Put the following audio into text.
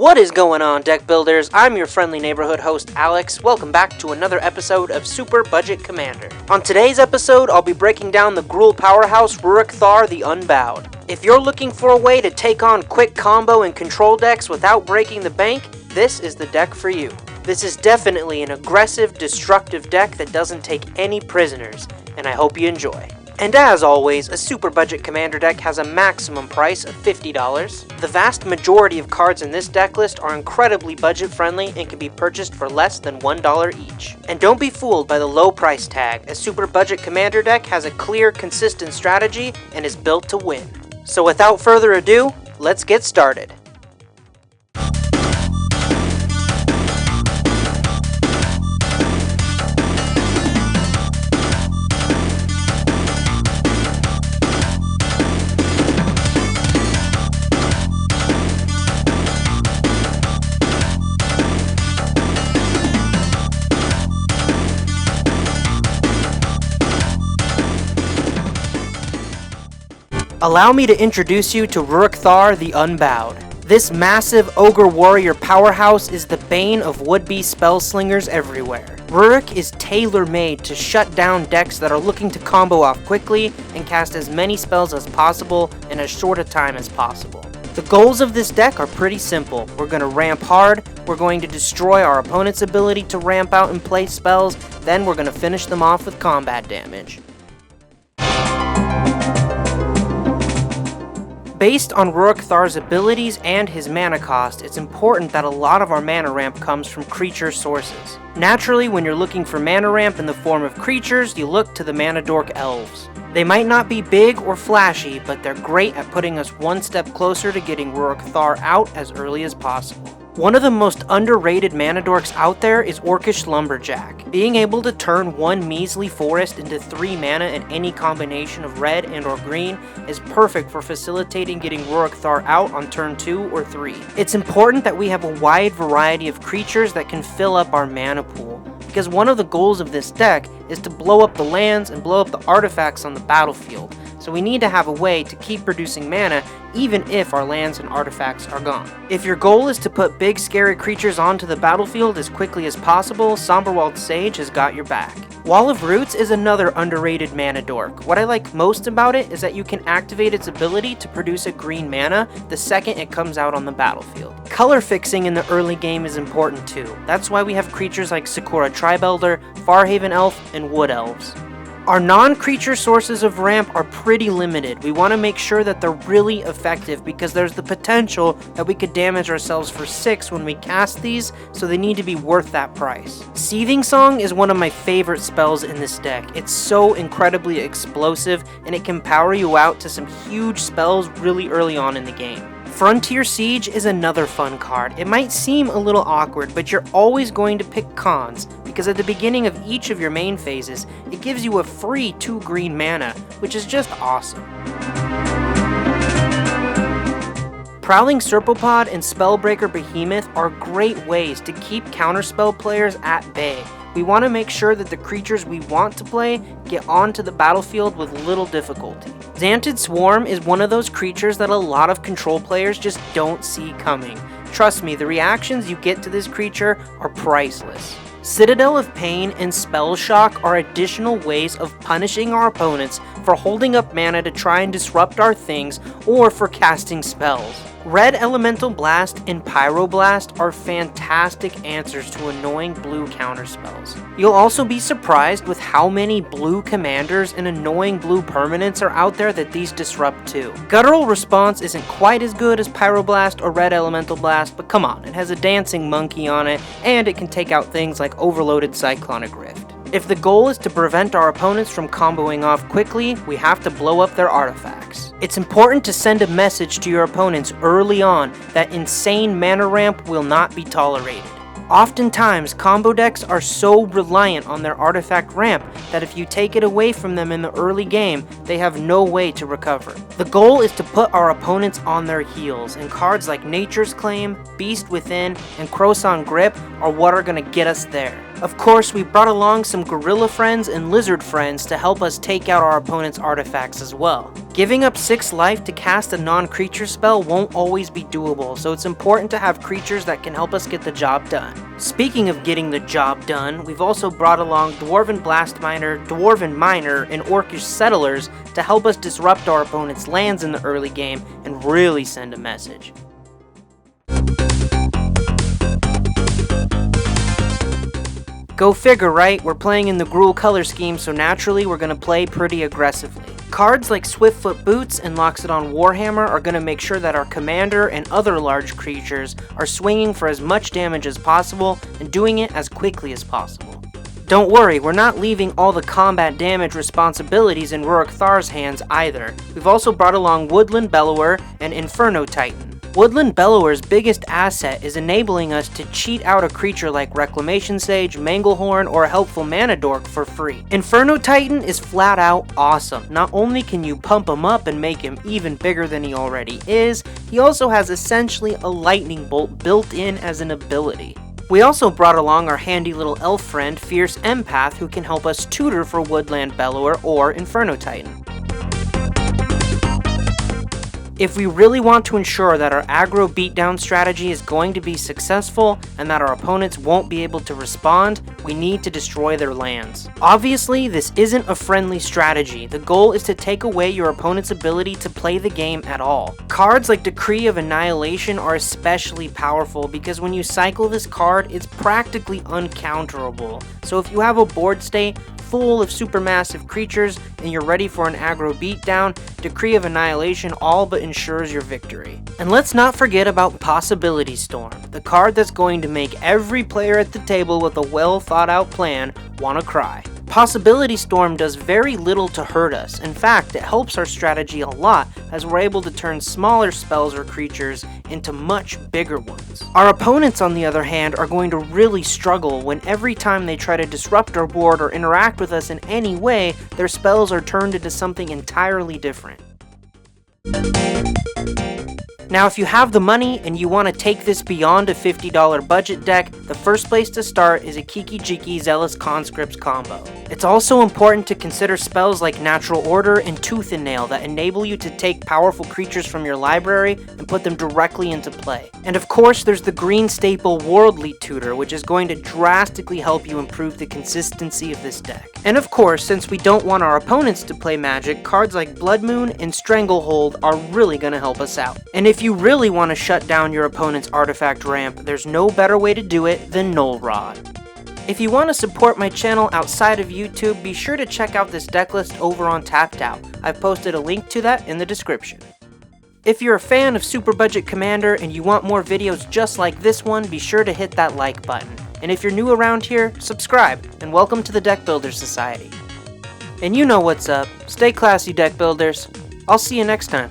What is going on, deck builders? I'm your friendly neighborhood host, Alex. Welcome back to another episode of Super Budget Commander. On today's episode, I'll be breaking down the Gruul powerhouse Ruric Thar the Unbowed. If you're looking for a way to take on quick combo and control decks without breaking the bank, this is the deck for you. This is definitely an aggressive, destructive deck that doesn't take any prisoners, and I hope you enjoy. And as always, a Super Budget Commander deck has a maximum price of $50. The vast majority of cards in this deck list are incredibly budget friendly and can be purchased for less than $1 each. And don't be fooled by the low price tag. A Super Budget Commander deck has a clear, consistent strategy and is built to win. So without further ado, let's get started. Allow me to introduce you to Ruric Thar the Unbowed. This massive ogre warrior powerhouse is the bane of would-be spell slingers everywhere. Ruric is tailor-made to shut down decks that are looking to combo off quickly and cast as many spells as possible in as short a time as possible. The goals of this deck are pretty simple. We're going to ramp hard, we're going to destroy our opponent's ability to ramp out and play spells, then we're going to finish them off with combat damage. Based on Ruric Thar's abilities and his mana cost, it's important that a lot of our mana ramp comes from creature sources. Naturally, when you're looking for mana ramp in the form of creatures, you look to the mana dork elves. They might not be big or flashy, but they're great at putting us one step closer to getting Ruric Thar out as early as possible. One of the most underrated mana dorks out there is Orcish Lumberjack. Being able to turn one measly forest into 3 mana in any combination of red and or green is perfect for facilitating getting Ruric Thar out on turn 2 or 3. It's important that we have a wide variety of creatures that can fill up our mana pool, because one of the goals of this deck is to blow up the lands and blow up the artifacts on the battlefield. So we need to have a way to keep producing mana even if our lands and artifacts are gone. If your goal is to put big scary creatures onto the battlefield as quickly as possible, Somberwald Sage has got your back. Wall of Roots is another underrated mana dork. What I like most about it is that you can activate its ability to produce a green mana the second it comes out on the battlefield. Color fixing in the early game is important too. That's why we have creatures like Sakura Tribelder, Farhaven Elf, and Wood Elves. Our non-creature sources of ramp are pretty limited. We want to make sure that they're really effective because there's the potential that we could damage ourselves for 6 when we cast these, so they need to be worth that price. Seething Song is one of my favorite spells in this deck. It's so incredibly explosive and it can power you out to some huge spells really early on in the game. Frontier Siege is another fun card. It might seem a little awkward, but you're always going to pick cons, because at the beginning of each of your main phases, it gives you a free 2 green mana, which is just awesome. Prowling Serpopod and Spellbreaker Behemoth are great ways to keep counterspell players at bay. We want to make sure that the creatures we want to play get onto the battlefield with little difficulty. Xanten Swarm is one of those creatures that a lot of control players just don't see coming. Trust me, the reactions you get to this creature are priceless. Citadel of Pain and Spell Shock are additional ways of punishing our opponents for holding up mana to try and disrupt our things or for casting spells. Red Elemental Blast and Pyroblast are fantastic answers to annoying blue counterspells. You'll also be surprised with how many blue commanders and annoying blue permanents are out there that these disrupt too. Guttural Response isn't quite as good as Pyroblast or Red Elemental Blast, but come on, it has a dancing monkey on it, and it can take out things like Overloaded Cyclonic Rift. If the goal is to prevent our opponents from comboing off quickly, we have to blow up their artifacts. It's important to send a message to your opponents early on that insane mana ramp will not be tolerated. Oftentimes, combo decks are so reliant on their artifact ramp that if you take it away from them in the early game, they have no way to recover. The goal is to put our opponents on their heels, and cards like Nature's Claim, Beast Within, and Krosan Grip are what are going to get us there. Of course, we brought along some gorilla friends and lizard friends to help us take out our opponent's artifacts as well. Giving up 6 life to cast a non-creature spell won't always be doable, so it's important to have creatures that can help us get the job done. Speaking of getting the job done, we've also brought along Dwarven Blast Miner, Dwarven Miner, and Orcish Settlers to help us disrupt our opponent's lands in the early game and really send a message. Go figure, right? We're playing in the Gruul color scheme, so naturally we're going to play pretty aggressively. Cards like Swiftfoot Boots and Loxodon Warhammer are going to make sure that our commander and other large creatures are swinging for as much damage as possible and doing it as quickly as possible. Don't worry, we're not leaving all the combat damage responsibilities in Ruric Thar's hands either. We've also brought along Woodland Bellower and Inferno Titan. Woodland Bellower's biggest asset is enabling us to cheat out a creature like Reclamation Sage, Manglehorn, or a helpful Mana Dork for free. Inferno Titan is flat out awesome. Not only can you pump him up and make him even bigger than he already is, he also has essentially a lightning bolt built in as an ability. We also brought along our handy little elf friend, Fierce Empath, who can help us tutor for Woodland Bellower or Inferno Titan. If we really want to ensure that our aggro beatdown strategy is going to be successful and that our opponents won't be able to respond, we need to destroy their lands. Obviously, this isn't a friendly strategy. The goal is to take away your opponent's ability to play the game at all. Cards like Decree of Annihilation are especially powerful because when you cycle this card, it's practically uncounterable. So if you have a board state full of supermassive creatures and you're ready for an aggro beatdown, Decree of Annihilation all but ensures your victory. And let's not forget about Possibility Storm, the card that's going to make every player at the table with a well thought out plan wanna cry. Possibility Storm does very little to hurt us. In fact, it helps our strategy a lot as we're able to turn smaller spells or creatures into much bigger ones. Our opponents, on the other hand, are going to really struggle when every time they try to disrupt our board or interact with us in any way, their spells are turned into something entirely different. Now, if you have the money and you want to take this beyond a $50 budget deck, the first place to start is a Kiki Jiki Zealous Conscripts combo. It's also important to consider spells like Natural Order and Tooth and Nail that enable you to take powerful creatures from your library and put them directly into play. And of course, there's the green staple Worldly Tutor, which is going to drastically help you improve the consistency of this deck. And of course, since we don't want our opponents to play Magic, cards like Blood Moon and Stranglehold are really going to help us out. And if you really want to shut down your opponent's artifact ramp, there's no better way to do it than Null Rod. If you want to support my channel outside of YouTube, be sure to check out this deck list over on Tapped Out. I've posted a link to that in the description. If you're a fan of Super Budget Commander and you want more videos just like this one, be sure to hit that like button. And if you're new around here, subscribe, and welcome to the Deck Builders Society. And you know what's up. Stay classy, deck builders. I'll see you next time.